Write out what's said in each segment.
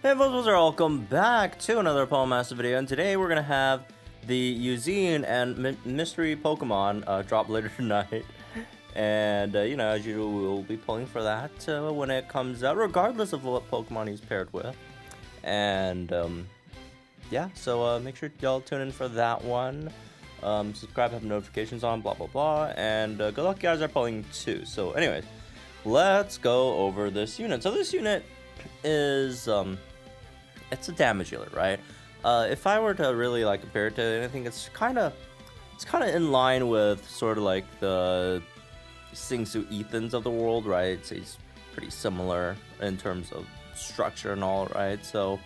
Hey folks, welcome back to another Paul Master video, and today we're gonna have the Eusine and mystery Pokemon drop later tonight. And you know, as usual, we'll be pulling for that when it comes out, regardless of what Pokemon he's paired with. And yeah, so make sure y'all tune in for that one. Subscribe, have notifications on, blah blah blah, and good luck, guys are pulling too. So anyways, let's go over this unit. So this unit is it's a damage healer, right? If I were to really like compare it to anything, it's kind of in line with sort of like the Singsu Ethans of the world, right? So he's pretty similar in terms of structure and all, right? So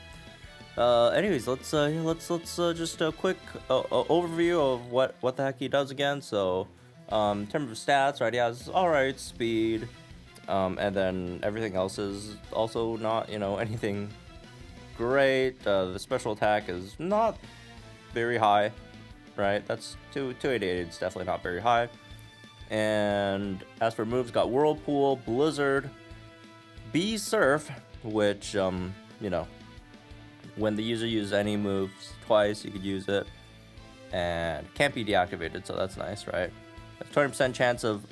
anyways, let's just a quick overview of what the heck he does again. So in terms of stats, right, he has alright speed, and then everything else is also not, you know, anything great. The special attack is not very high, right? That's 288. It's definitely not very high. And as for moves, got Whirlpool, Blizzard, Bee Surf, which you know, when the user uses any moves twice, you could use it, and can't be deactivated, so that's nice, right? There's 20% chance of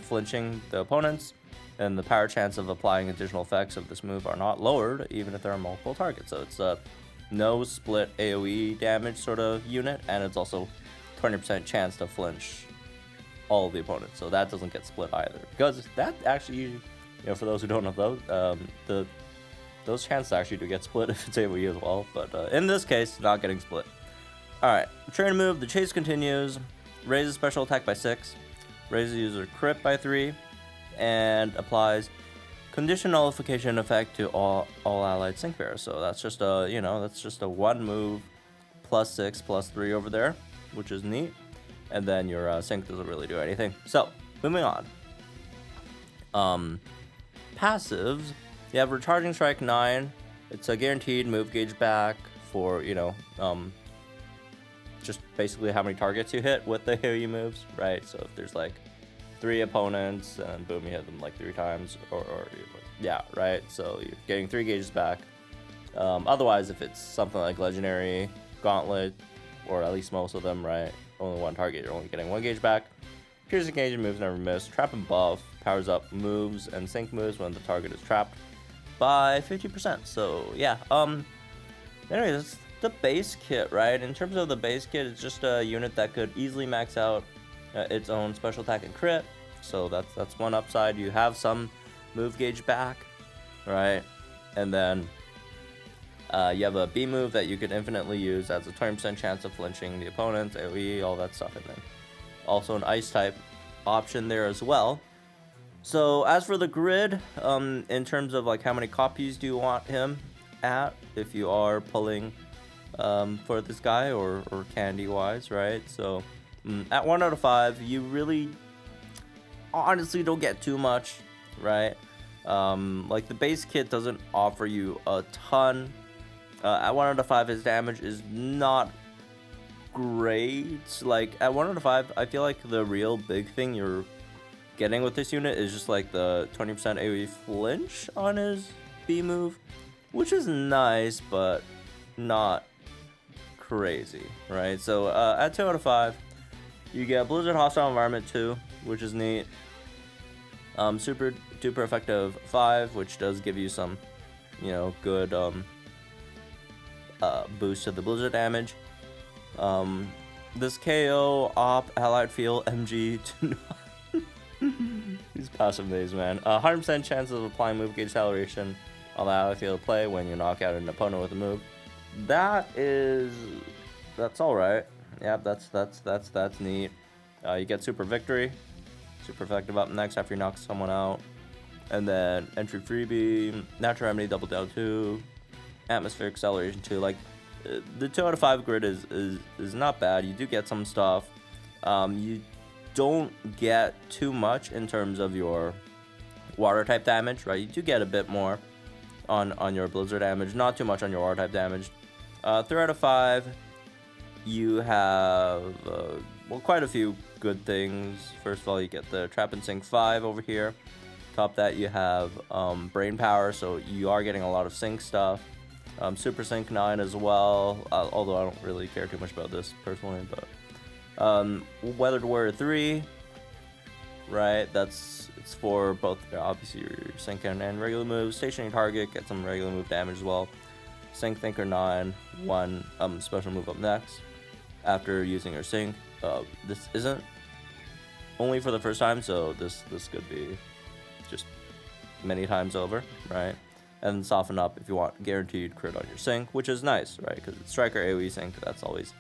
flinching the opponents, and the power chance of applying additional effects of this move are not lowered, even if there are multiple targets. So it's a no split AoE damage sort of unit, and it's also 20% chance to flinch all of the opponents. So that doesn't get split either, because that actually, you know, for those who don't know those chances actually do get split if it's AoE as well. But in this case, not getting split. All right, train move. The chase continues. Raises special attack by 6. Raises user crit by 3. And applies condition nullification effect to all allied sync pairs. So that's just a, you know, that's just a one move +6 +3 over there, which is neat. And then your sync doesn't really do anything. So moving on. Passives. You have recharging strike 9. It's a guaranteed move gauge back for, you know, just basically how many targets you hit with the AoE moves, right? So if there's like 3 opponents and boom, you hit them like 3 times, or yeah, right? So you're getting 3 gauges back. Otherwise, if it's something like legendary, gauntlet, or at least most of them, right, only 1 target, you're only getting 1 gauge back. Piercing gauge moves never miss. Trap and buff powers up moves and sync moves when the target is trapped by 50%. So yeah, anyway, that's the base kit, right? In terms of the base kit, it's just a unit that could easily max out its own special attack and crit, so that's one upside. You have some move gauge back, right? And then you have a B move that you could infinitely use. That's a 20% chance of flinching the opponent, AoE, all that stuff, and then also an ice type option there as well. So as for the grid, in terms of like how many copies do you want him at, if you are pulling for this guy or candy wise, right? So at 1 out of 5, you really honestly don't get too much, right? Like the base kit doesn't offer you a ton. At 1 out of 5, his damage is not great. Like at 1 out of 5, I feel like the real big thing you're getting with this unit is just like the 20% AoE flinch on his B move, which is nice, but not crazy, right? So at 2 out of 5, you get Blizzard Hostile Environment 2, which is neat. Super duper effective 5, which does give you some, you know, good boost to the Blizzard damage. This KO Op Allied Field MG these passive names, man. 100% chance of applying move gauge acceleration on the Allied Field play when you knock out an opponent with a move. That's all right. Yeah, that's neat. You get Super Victory, super effective up next after you knock someone out, and then Entry Freebie, Natural Remedy Double Down 2, Atmospheric Acceleration 2. Like the 2 out of 5 grid is not bad. You do get some stuff. You don't get too much in terms of your water type damage, right? You do get a bit more on your Blizzard damage, not too much on your water type damage. 3 out of 5. You have well, quite a few good things. First of all, you get the Trap and Sync 5 over here. Top that, you have brain power, so you are getting a lot of sync stuff. Super Sync 9 as well, although I don't really care too much about this personally, but Weathered Warrior 3, right? It's for both obviously your sync and regular moves. Stationary target, get some regular move damage as well. Sync Thinker 9, 1 special move up next after using your sync. This isn't only for the first time, so this could be just many times over, right? And Soften Up if you want guaranteed crit on your sync, which is nice, right? Because it's Striker AoE sync, that's always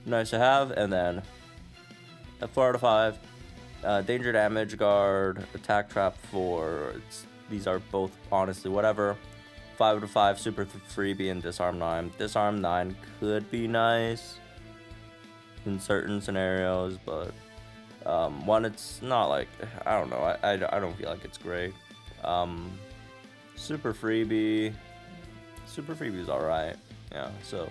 nice to have. And then at 4 out of 5, Danger Damage Guard, Attack Trap 4. These are both honestly whatever. 5 out of 5, Super Freebie and Disarm 9. Disarm 9 could be nice in certain scenarios, but one, it's not like, I don't know, I don't feel like it's great. Super Freebie is alright, yeah, so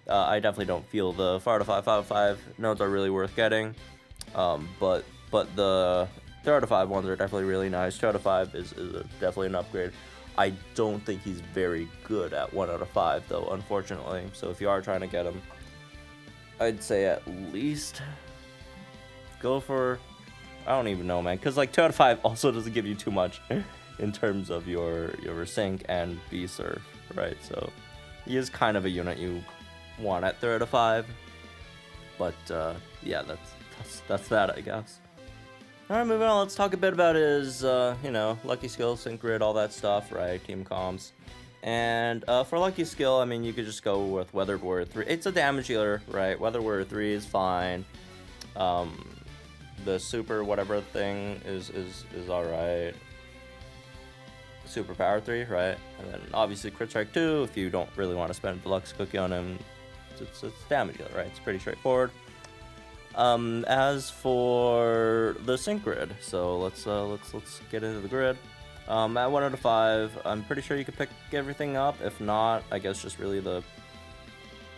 I definitely don't feel the 4 out of 5, 5 out of 5 nodes are really worth getting, but the 3 out of 5 ones are definitely really nice. 2 out of 5 is definitely an upgrade. I don't think he's very good at 1 out of 5 though, unfortunately, so if you are trying to get him, I'd say at least go for, I don't even know, man, because like 2 out of 5 also doesn't give you too much in terms of your sync and B-Surf, right? So he is kind of a unit you want at 3 out of 5, but yeah, that's that, I guess. Alright, moving on, let's talk a bit about his, you know, Lucky Skill, Sync Grid, all that stuff, right? Team comps. And for Lucky Skill, I mean, you could just go with Weathered Warrior 3. It's a damage healer, right? Weathered Warrior 3 is fine. The super whatever thing is alright. Super Power 3, right? And then obviously Crit Strike 2, if you don't really want to spend Deluxe Cookie on him, it's damage healer, right? It's pretty straightforward. As for the sync grid, so let's get into the grid. At 1 out of 5, I'm pretty sure you could pick everything up. If not, I guess just really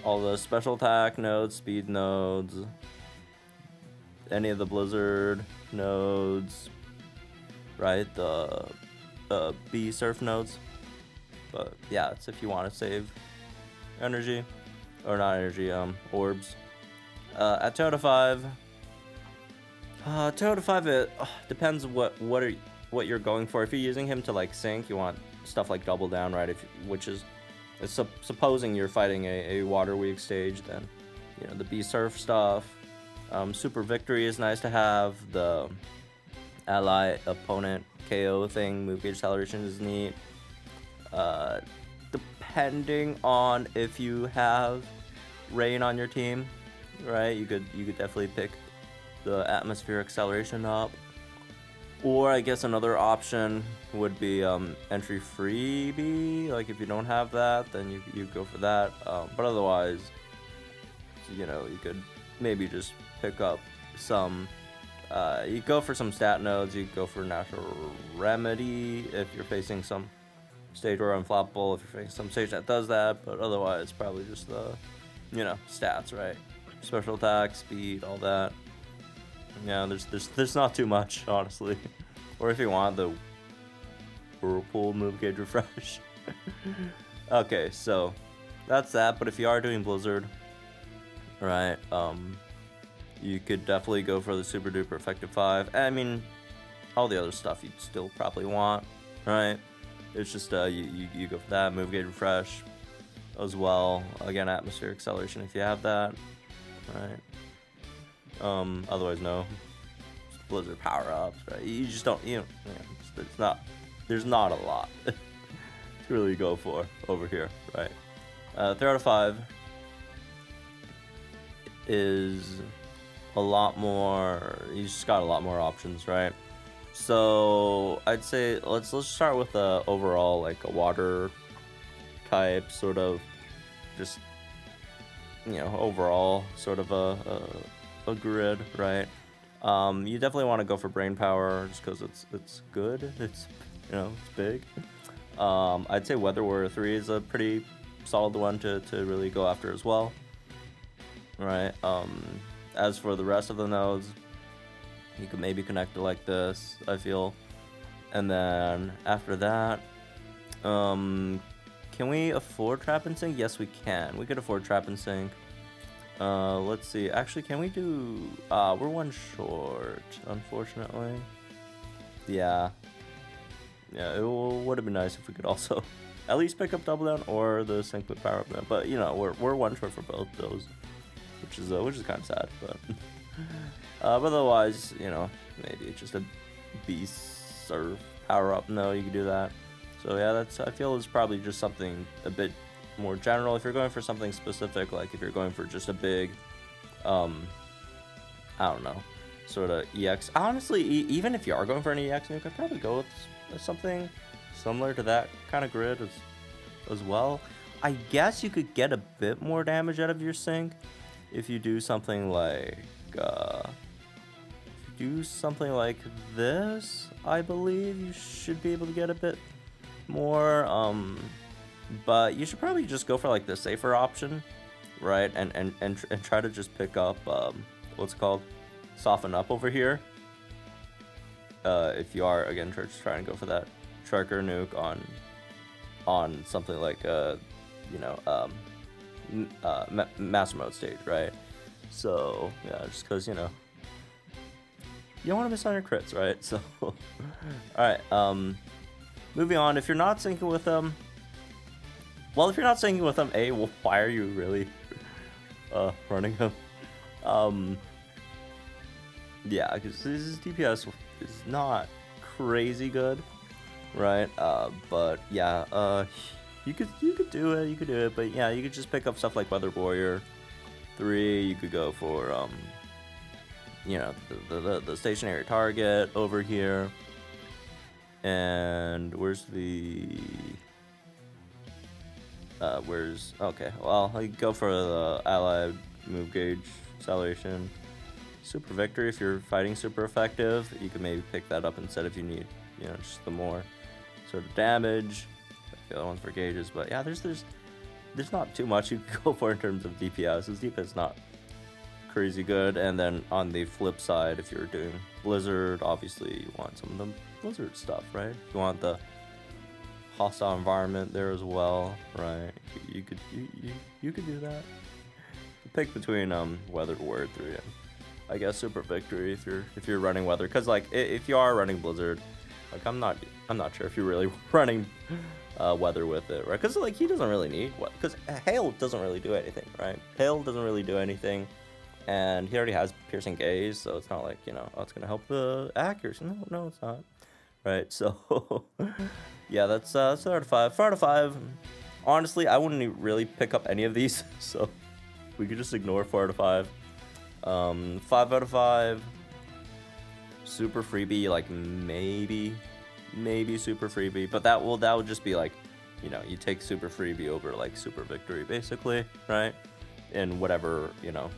all the special attack nodes, speed nodes, any of the blizzard nodes, right? The B surf nodes. But yeah, it's if you want to save energy, or not energy, orbs. At 2 out of 5, 2 out of 5, it depends what you're going for. If you're using him to like sync, you want stuff like Double Down, right? Which is supposing you're fighting a water weak stage, then you know the B surf stuff. Super Victory is nice to have. The ally opponent KO thing, move gauge acceleration is neat. Depending on if you have Rain on your team, right? You could definitely pick the Atmosphere Acceleration up. Or I guess another option would be Entry Freebie. Like if you don't have that, then you go for that. But otherwise, you know, you could maybe just pick up some. You go for some stat nodes. You go for Natural Remedy if you're facing some stage where unflappable. If you're facing some stage that does that, but otherwise probably just the, you know, stats, right? Special attack, speed, all that. Yeah, there's not too much, honestly. Or if you want the Whirlpool move gauge refresh. Okay, so that's that. But if you are doing Blizzard, right, you could definitely go for the super duper effective 5. I mean, all the other stuff you'd still probably want, right? It's just you go for that move gauge refresh as well. Again, atmosphere acceleration if you have that, right? Otherwise no. Blizzard power ups, right? You just don't, you know, there's not a lot to really go for over here, right? 3 out of 5 is a lot more. You just got a lot more options, right? So I'd say let's start with overall like a water type sort of, just, you know, overall sort of a grid, right? You definitely want to go for brain power just because it's good. It's, you know, it's big. I'd say Weather Warrior 3 is a pretty solid one to really go after as well, right? As for the rest of the nodes, you could maybe connect it like this, I feel. And then after that, Can we afford Trap and Sink? Yes, we can. We could afford Trap and Sink. Let's see. Actually, can we do... we're one short, unfortunately. Yeah. Yeah, it would have been nice if we could also at least pick up Double Down or the Sync with Power Up Down. But, you know, we're one short for both those, which is kind of sad. But, but otherwise, you know, maybe just a Beast or Power Up. No, you could do that. So, yeah, I feel it's probably just something a bit more general. If you're going for something specific, like if you're going for just a big, I don't know, sort of EX. Honestly, even if you are going for an EX nuke, I'd probably go with something similar to that kind of grid as well. I guess you could get a bit more damage out of your Sync if you do something like this. I believe you should be able to get a bit more. But you should probably just go for like the safer option, right? And try to just pick up what's it called, Soften Up over here. If you are again trying to go for that Tracker nuke on something like you know, Master Mode stage, right? So yeah, just because, you know, you don't want to miss on your crits, right? So all right, moving on. If you're not syncing with them, well, if you're not syncing with them, why are you really running them? Yeah, because his DPS is not crazy good, right? But yeah, you could do it, but yeah, you could just pick up stuff like Weather Warrior 3. You could go for you know, the stationary target over here. And where's the okay, well, I go for the allied move gauge acceleration. Super Victory, if you're fighting super effective, you could maybe pick that up instead if you need, you know, just the more sort of damage. The other one's for gauges, but yeah, there's not too much you can go for in terms of DPS. His DPS is not crazy good. And then on the flip side, if you're doing Blizzard, obviously you want some of the Blizzard stuff, right? You want the hostile environment there as well, right? You could do that. Pick between Weather Warrior 3 and I guess Super Victory if you're running Weather, because like if you are running Blizzard, like I'm not sure if you're really running Weather with it, right? Because like he doesn't really need what, because Hail doesn't really do anything, right? Hail doesn't really do anything, and he already has Piercing Gaze, so it's not like, you know, oh, it's gonna help the accuracy. No, it's not, right? So yeah, that's 4 out of 5. 4 out of 5. Honestly, I wouldn't really pick up any of these, so we could just ignore 4 out of 5. 5 out of 5. Super freebie, like maybe super freebie, but that would just be like, you know, you take super freebie over like Super Victory basically, right? In whatever, you know,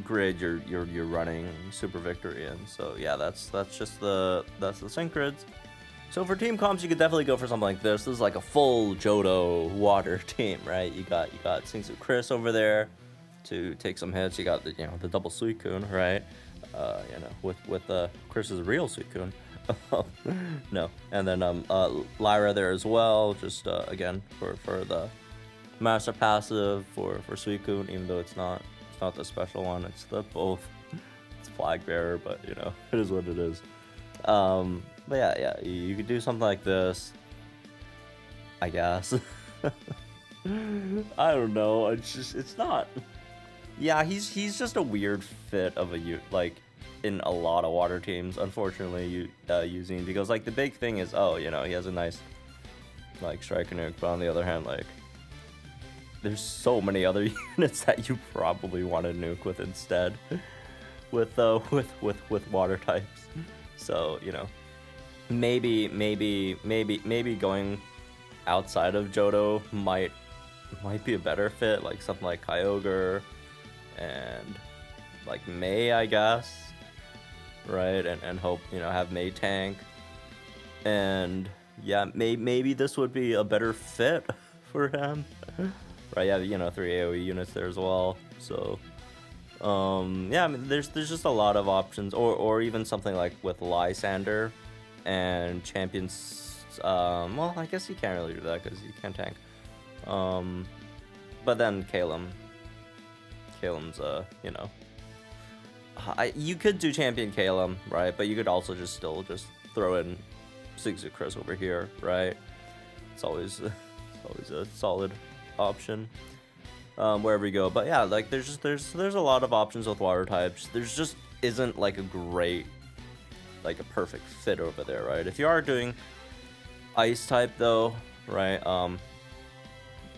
grid you're running Super Victory in. So yeah, that's just the sync grids. So for team comps, you could definitely go for something like this. This is like a full Johto water team, right? You got Singsu Chris over there to take some hits. You got the, you know, the double Suicune, right? You know, with Chris's real Suicune. No, and then Lyra there as well. Just again for the master passive for Suicune, even though it's not the special one. It's the both. It's Flag Bearer, but you know, it is what it is. But yeah, you could do something like this, I guess. I don't know. It's not. Yeah, he's just a weird fit of like in a lot of water teams, unfortunately, Eusine, because like the big thing is, oh, you know, he has a nice like striker nuke, but on the other hand, like there's so many other units that you probably want to nuke with instead, with water types. So, you know, maybe going outside of Johto might be a better fit, like something like Kyogre and like May, I guess, right? And hope, you know, have May tank, and yeah, maybe this would be a better fit for him, right? Yeah, you know, 3 AoE units there as well. So yeah, I mean, there's just a lot of options, or even something like with Lysander and champions. Well, I guess you can't really do that because you can't tank But then Calum's, you know, you could do champion Calum, right? But you could also just throw in Suicune Chris over here, right? It's always a solid option wherever you go. But yeah, like there's a lot of options with water types. There's just isn't like a great, like a perfect fit over there, right? If you are doing ice type though, right?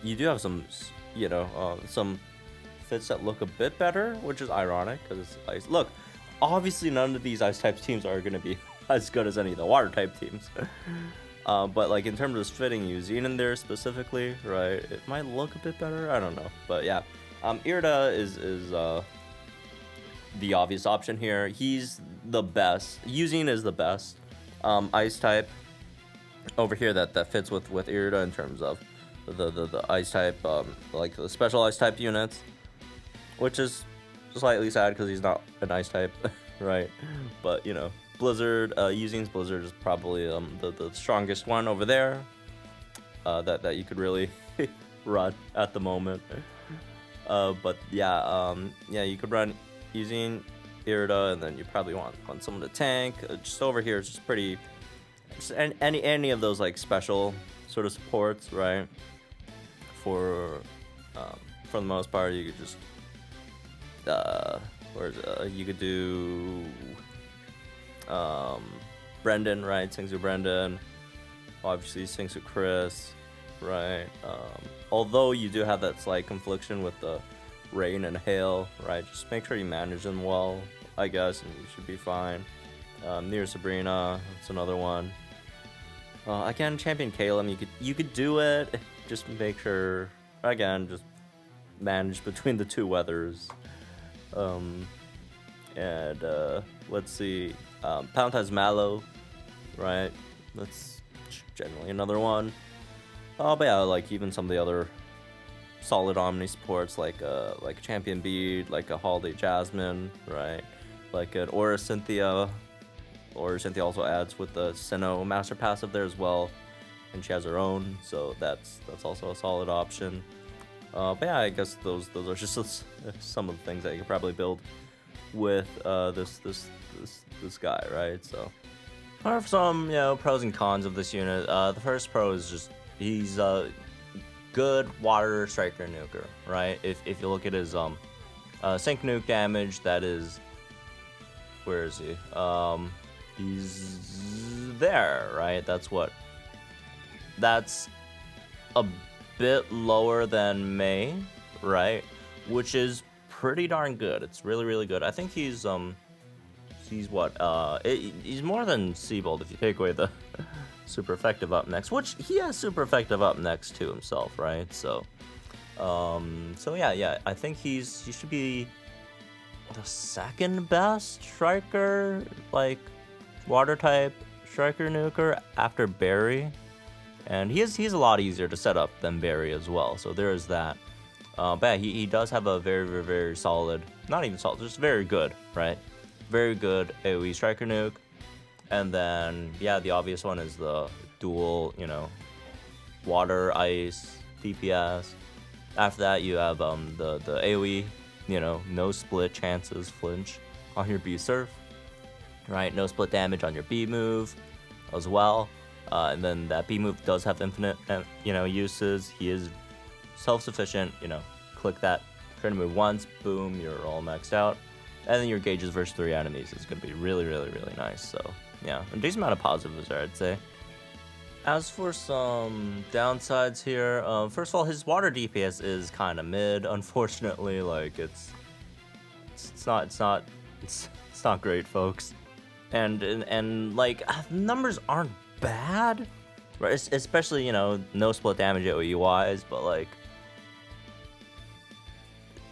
You do have some, you know, some fits that look a bit better, which is ironic because it's ice. Look, obviously none of these ice type teams are going to be as good as any of the water type teams. But like in terms of fitting Eusine in there specifically, right, it might look a bit better. I don't know, but yeah, Irida is the obvious option here. He's the best. Eusine is the best ice type over here that fits with Irida in terms of the ice type, like the special ice type units, which is slightly sad because he's not an ice type, right? But you know, Blizzard, Eusine's Blizzard is probably the strongest one over there that you could really run at the moment. But yeah, yeah, you could run Eusine, Irida, and then you probably want someone to tank. Just over here, it's just pretty. Just any of those like special sort of supports, right? For the most part, you could just you could do Brendan, right? Singsu Brendan, obviously Singsu Chris, right? Although you do have that slight confliction with the rain and hail, right? Just make sure you manage them well, I guess, and you should be fine. Near Sabrina, that's another one. Again, champion Calum, you could do it. Just make sure, again, just manage between the two weathers. Let's see, Palentine's Mallow, right? That's generally another one. But yeah, like even some of the other solid Omni supports, like Champion Bead, like a Holiday Jasmine, right? Like an Aura Cynthia. Aura Cynthia also adds with the Sinnoh Master Passive there as well, and she has her own, so that's also a solid option. But yeah, I guess those are just some of the things that you could probably build with this guy, right? So, what are some, you know, pros and cons of this unit? The first pro is just he's a good water striker nuker, right? If you look at his sync nuke damage, that is, where is he? He's there, right? That's a bit lower than May, right? Which is pretty darn good. It's really good. I think he's what? He's more than Seabold if you take away the super effective up next, which he has super effective up next to himself, right? So yeah, I think he should be the second best striker, like water type striker nuker after Barry, and he's a lot easier to set up than Barry as well. So there is that. But yeah, he does have a very solid, not even solid, just very good, right? Very good AoE striker nuke. And then yeah, the obvious one is the dual, you know, water ice DPS. After that, you have the AoE, you know, no split chances flinch on your B surf, right? No split damage on your B move as well. And then that B move does have infinite, you know, uses. He is self-sufficient, you know, click that turn move once, boom, you're all maxed out. And then your gauges versus 3 enemies is going to be really nice. So yeah, a decent amount of positives there, I'd say. As for some downsides here, first of all, his water DPS is kind of mid, unfortunately. Like it's not great, folks. And like numbers aren't bad, right? Especially, you know, no split damage AoE wise, but like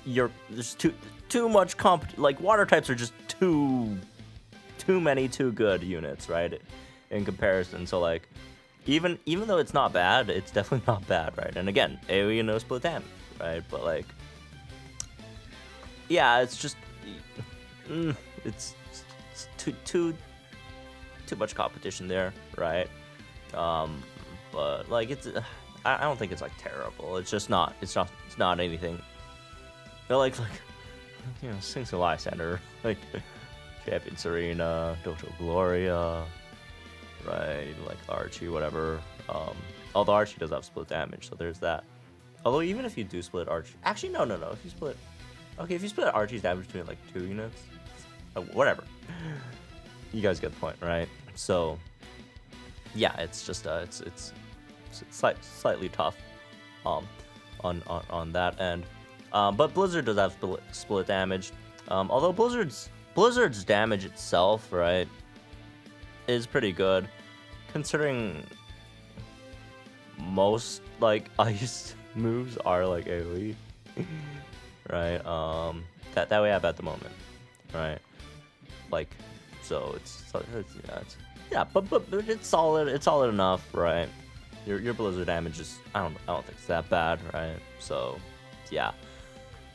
there's too much like water types are just too many too good units, right? In comparison, so like even though it's not bad, it's definitely not bad, right? And again, AoE and no split damage, right? But like, yeah, it's just it's too much competition there, right? But like it's I don't think it's like terrible. It's just not. It's not anything. But like Sing Lysander, like Champion Serena, Dojo Gloria, right? Like Archie, whatever. Although Archie does have split damage, so there's that. Although even if you do split Archie, actually no. If you split, okay, if you split Archie's damage between like 2 units, whatever. You guys get the point, right? So yeah, it's just it's slightly tough, on that end. But Blizzard does have split damage. Although Blizzard's damage itself, right, is pretty good, considering most like ice moves are like AoE, right? That we have at the moment, right? Like, so but it's solid. It's solid enough, right? Your Blizzard damage is I don't think it's that bad, right? So yeah.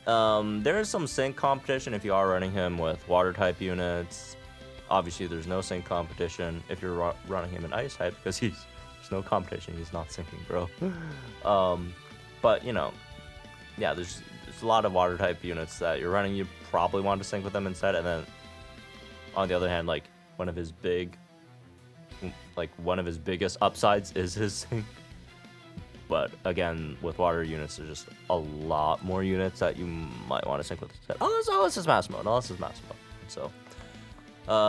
There is some sync competition if you are running him with water type units. Obviously, there's no sync competition if you're running him in ice type because there's no competition. He's not syncing, bro. But you know, yeah, there's a lot of water type units that you're running. You probably want to sync with them instead. And then on the other hand, like one of his biggest upsides is his sync. But again, with water units, there's just a lot more units that you might want to sync with instead. Unless it's mass mode. So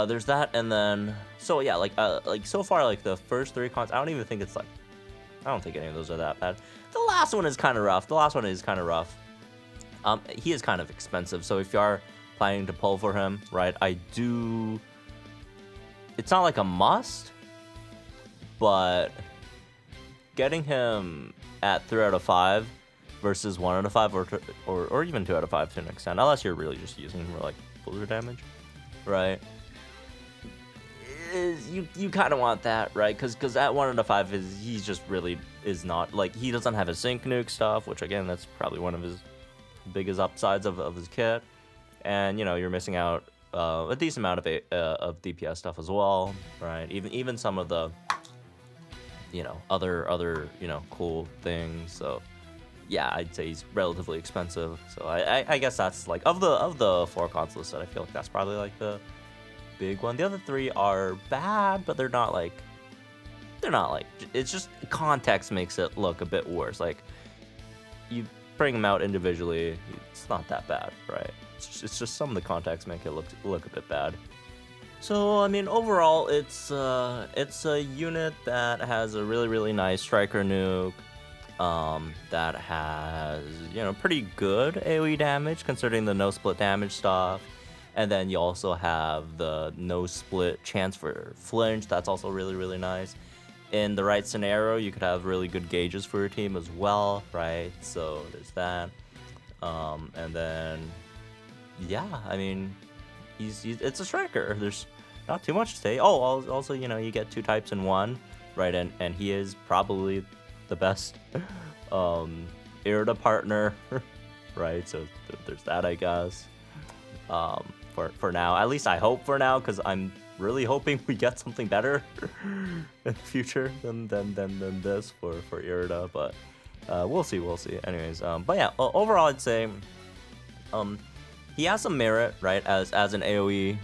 there's that, and then so yeah, like so far, like the first 3 cons, I don't think any of those are that bad. The last one is kind of rough. He is kind of expensive, so if you are planning to pull for him, right, it's not like a must, but getting him at 3 out of 5 versus 1 out of 5 or even 2 out of 5 to an extent, unless you're really just using him for like Blizzard damage, right? You kind of want that, right? Because at 1 out of 5 he just really is not like, he doesn't have his sync nuke stuff, which again, that's probably one of his biggest upsides of his kit, and you know, you're missing out a decent amount of DPS stuff as well, right? Even some of the, you know, other you know, cool things. So yeah, I'd say he's relatively expensive. So I guess that's like of the 4 cons listed, I feel like that's probably like the big one. The other 3 are bad, but they're not like it's just context makes it look a bit worse. Like you bring them out individually, it's not that bad, right? It's just some of the context make it look a bit bad. So I mean, overall, it's a unit that has a really nice striker nuke, that has, you know, pretty good AoE damage considering the no split damage stuff, and then you also have the no split chance for flinch. That's also really nice. In the right scenario, you could have really good gauges for your team as well, right? So there's that, and then yeah, I mean, it's a striker. There's not too much to say. Oh, also, you know, you get 2 types in 1, right? And he is probably the best Irida partner, right? So there's that, I guess. For now, at least I hope for now, because I'm really hoping we get something better in the future than this for Irida. But we'll see. Anyways, but yeah, overall, I'd say he has some merit, right, as an AoE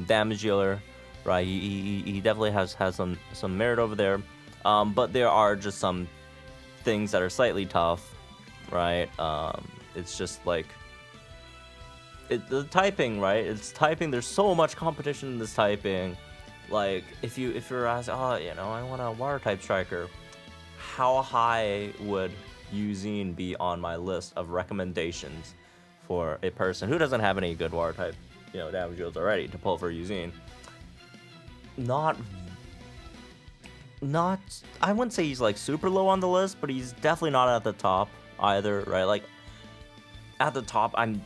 damage dealer, right? He definitely has some merit over there, but there are just some things that are slightly tough, right? It's just like the typing, right? It's typing. There's so much competition in this typing. Like if you're asked, oh, you know, I want a water type striker, how high would Eusine be on my list of recommendations for a person who doesn't have any good water type, you know, damage deals already to pull for Eusine? Not I wouldn't say he's like super low on the list, but he's definitely not at the top either, right? Like at the top, I'm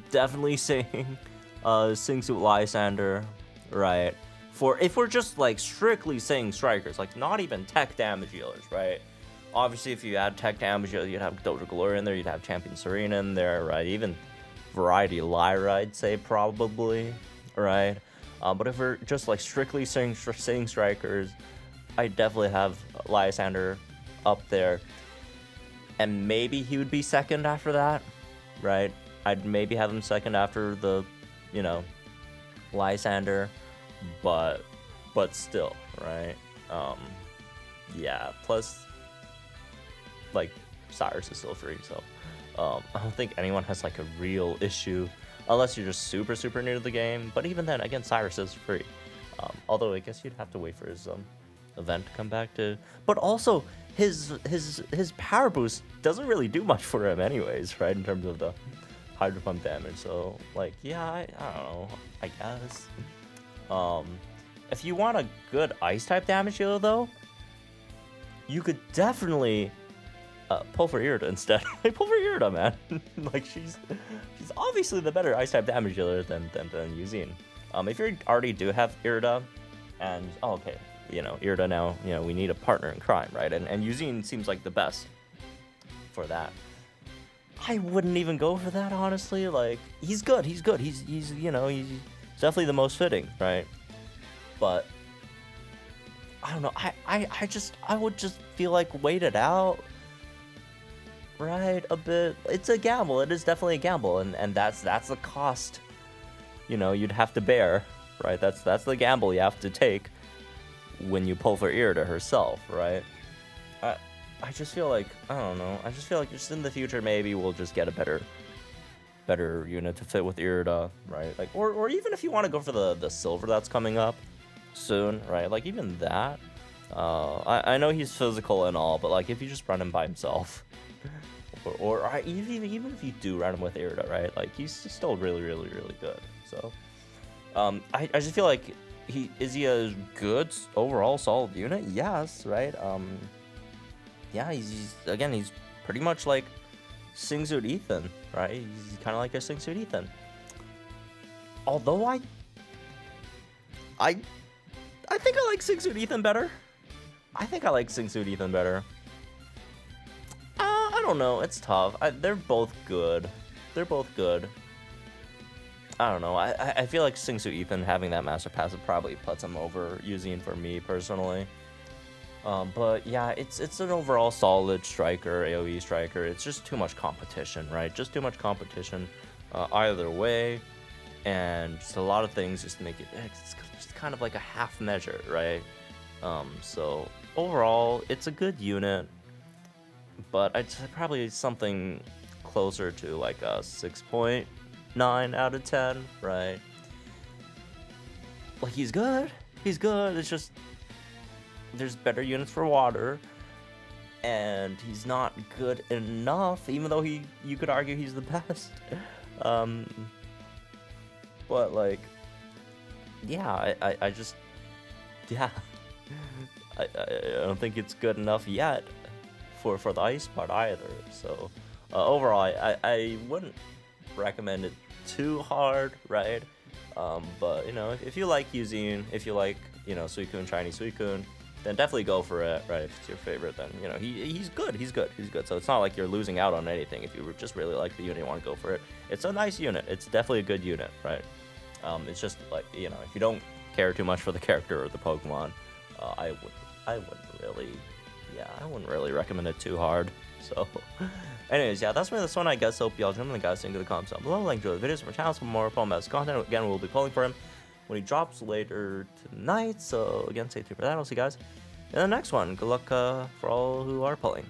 definitely saying Singsuit Lysander, right? For if we're just like strictly saying strikers, like not even tech damage dealers, right? Obviously, if you add tech damage dealers, you'd have Dojo Gloria in there, you'd have Champion Serena in there, right? Even Variety Lyra, I'd say probably, right? But if we're just like strictly saying strikers, I definitely have Lysander up there. And maybe he would be second after that, right? I'd maybe have him second after the, you know, Lysander, but still, right? Yeah, plus, like, Cyrus is still free, so I don't think anyone has, like, a real issue, unless you're just super, super new to the game. But even then, again, Cyrus is free. Although I guess you'd have to wait for his event to come back to. But also, his power boost doesn't really do much for him anyways, right? In terms of the Hydro Pump damage. So, like, yeah, I don't know, I guess. If you want a good Ice-type damage healer, though, you could definitely pull for Irida instead. Like, pull for Irida, man. Like, she's obviously the better Ice-type damage healer than Eusine. If you already do have Irida, and, oh, okay, you know, Irida now, you know, we need a partner in crime, right? And Eusine seems like the best for that. I wouldn't even go for that, honestly. Like, he's good, he's you know, he's definitely the most fitting, right? But I don't know, I would just feel like wait it out, right? A bit. It's a gamble. It is definitely a gamble, and that's the cost, you know, you'd have to bear, right? That's the gamble you have to take when you pull for Irida herself, right? I just feel like, I don't know, I just feel like just in the future maybe we'll just get a better unit to fit with Irida, right? Like, or even if you want to go for the silver that's coming up soon, right? Like, even that, I know he's physical and all, but like, if you just run him by himself, or even if you do run him with Irida, right? Like, he's still really good. So I just feel like is he a good overall solid unit? Yes, right? Yeah, he's pretty much like Singsuit Ethan, right? He's kind of like a Singsuit Ethan. Although I think I like Singsuit Ethan better. I don't know. It's tough. They're both good. I don't know. I feel like Singsuit Ethan having that Master Passive probably puts him over Eusine for me personally. But yeah, it's an overall solid striker, AoE striker. It's just too much competition, right? Just too much competition either way, and just a lot of things just to make it's just kind of like a half measure, right? So overall, it's a good unit, but I'd say probably something closer to like a 6.9 out of 10, right? Like, he's good. It's just there's better units for water, and he's not good enough, even though you could argue he's the best. But like, yeah, I just, yeah, I don't think it's good enough yet for the ice part either. So overall, I wouldn't recommend it too hard, right? But you know, if you like Eusine, if you like, you know, Suicune, shiny Suicune, then definitely go for it, right? If it's your favorite, then, you know, he's good. So it's not like you're losing out on anything if you just really like the unit and want to go for it. It's a nice unit. It's definitely a good unit, right? It's just like, you know, if you don't care too much for the character or the Pokemon, I wouldn't really recommend it too hard. So, anyways, yeah, that's me this one, I guess. Hope y'all gentlemen guys into the comments down below. Link to the videos from my channel for more Pokemon content. Again, we'll be pulling for him when he drops later tonight. So again, stay tuned for that. I'll see you guys in the next one. Good luck for all who are pulling.